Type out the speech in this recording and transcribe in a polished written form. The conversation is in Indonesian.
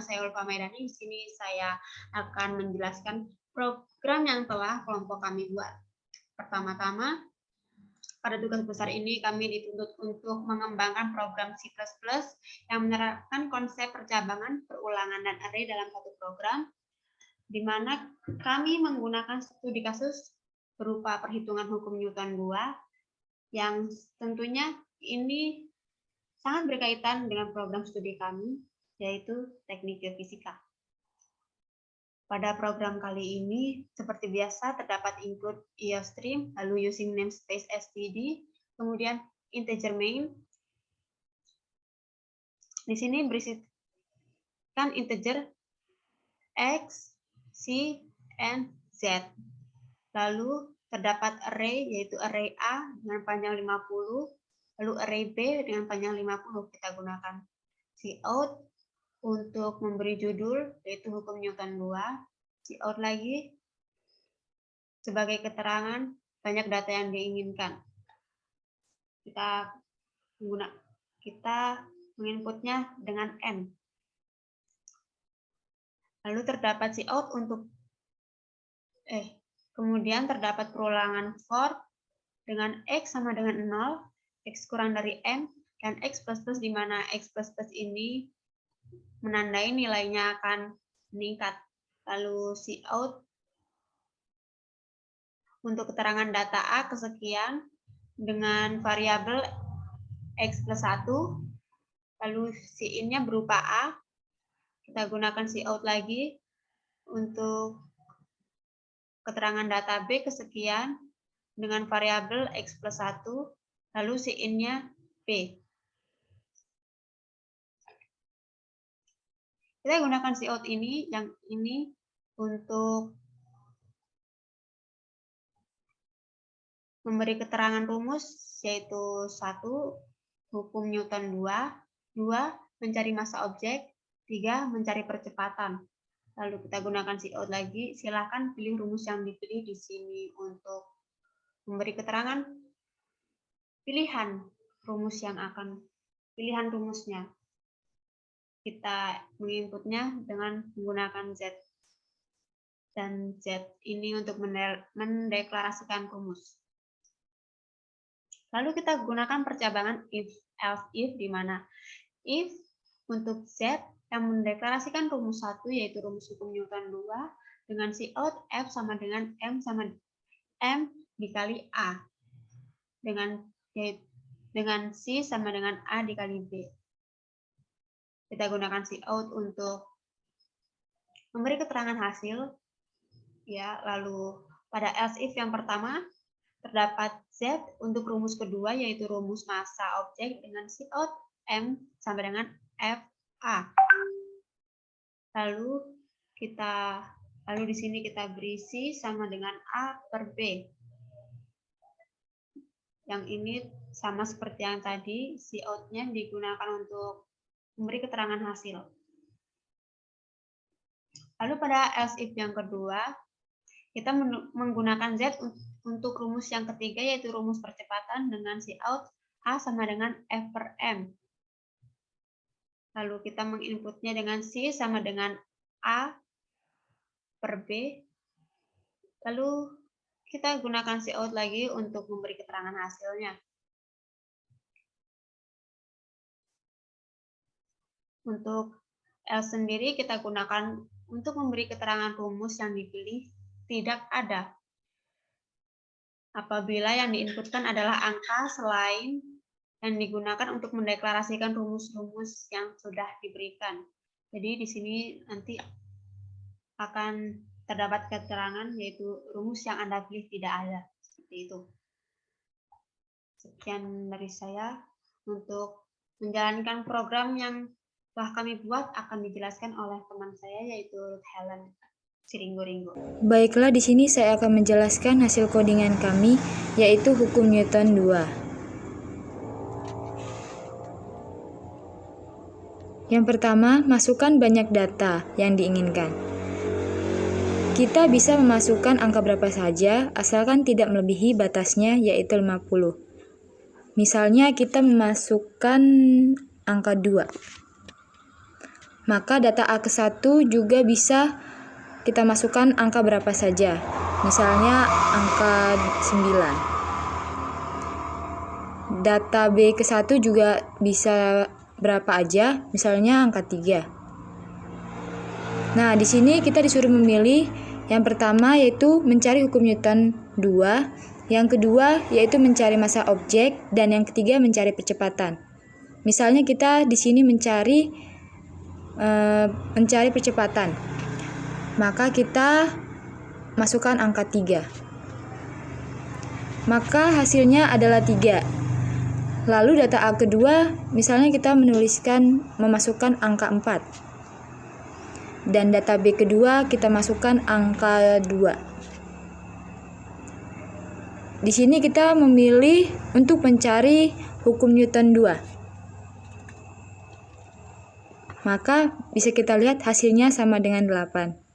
Nama saya Ulfa Maidani. Di sini saya akan menjelaskan program yang telah kelompok kami buat. Pertama-tama, pada tugas besar ini kami dituntut untuk mengembangkan program C++ yang menerapkan konsep percabangan, perulangan, dan array dalam satu program, di mana kami menggunakan studi kasus berupa perhitungan hukum Newton 2, yang tentunya ini sangat berkaitan dengan program studi kami, yaitu teknik geofisika. Pada program kali ini, seperti biasa, terdapat include IOStream, lalu using namespace std, kemudian integer main. Di sini berisikan integer x, c, and z. Lalu terdapat array, yaitu array A dengan panjang 50, lalu array B dengan panjang 50. Kita gunakan cout untuk memberi judul, yaitu hukum Newton 2. Cout lagi sebagai keterangan banyak data yang diinginkan. Kita menginputnya dengan n. Lalu terdapat cout untuk kemudian terdapat perulangan for dengan x sama dengan 0, x kurang dari n, dan x++, di mana x++ ini menandai nilainya akan meningkat. Lalu cout untuk keterangan data A kesekian dengan variabel x+1, lalu in-nya berupa A. Kita gunakan cout lagi untuk keterangan data B kesekian dengan variabel x+1, lalu in-nya B. Kita gunakan cout yang ini untuk memberi keterangan rumus, yaitu 1, hukum Newton 2, 2, mencari massa objek, 3, mencari percepatan. Lalu kita gunakan cout lagi. Silakan pilih rumus yang dipilih di sini untuk memberi keterangan pilihan rumusnya. Kita menginputnya dengan menggunakan Z. Dan Z ini untuk mendeklarasikan rumus. Lalu kita gunakan percabangan if, else if, di mana if untuk Z yang mendeklarasikan rumus 1, yaitu rumus hukum Newton 2, dengan cout F sama dengan M dikali A, dengan C sama dengan A dikali B. Kita gunakan cout untuk memberi keterangan hasil. Ya, lalu pada else if yang pertama, terdapat Z untuk rumus kedua, yaitu rumus massa objek dengan cout M sama dengan FA. Lalu di sini kita beri C sama dengan A per B. Yang ini sama seperti yang tadi, cout-nya digunakan untuk memberi keterangan hasil. Lalu pada else if yang kedua, kita menggunakan Z untuk rumus yang ketiga, yaitu rumus percepatan dengan cout A sama dengan F per M. Lalu kita menginputnya dengan C sama dengan A per B. Lalu kita gunakan cout lagi untuk memberi keterangan hasilnya. Untuk else sendiri kita gunakan untuk memberi keterangan rumus yang dipilih tidak ada. Apabila yang diinputkan adalah angka selain yang digunakan untuk mendeklarasikan rumus-rumus yang sudah diberikan. Jadi di sini nanti akan terdapat keterangan, yaitu rumus yang Anda pilih tidak ada. Seperti itu. Sekian dari saya. Untuk menjalankan program yang telah kami buat akan dijelaskan oleh teman saya, yaitu Helen Siringgo. Baiklah, di sini saya akan menjelaskan hasil codingan kami, yaitu hukum Newton 2. Yang pertama, masukkan banyak data yang diinginkan. Kita bisa memasukkan angka berapa saja, asalkan tidak melebihi batasnya, yaitu 50. Misalnya kita memasukkan angka 2. maka data A ke 1 juga bisa kita masukkan angka berapa saja. Misalnya angka 9. Data B ke 1 juga bisa berapa aja, misalnya angka 3. Nah, di sini kita disuruh memilih yang pertama yaitu mencari hukum Newton 2, yang kedua yaitu mencari massa objek, dan yang ketiga mencari percepatan. Misalnya kita di sini mencari percepatan, maka kita masukkan angka 3. Maka hasilnya adalah 3. Lalu data A kedua, misalnya kita memasukkan angka 4. Dan data B kedua kita masukkan angka 2. Di sini kita memilih untuk mencari hukum Newton 2. Maka bisa kita lihat hasilnya sama dengan 8.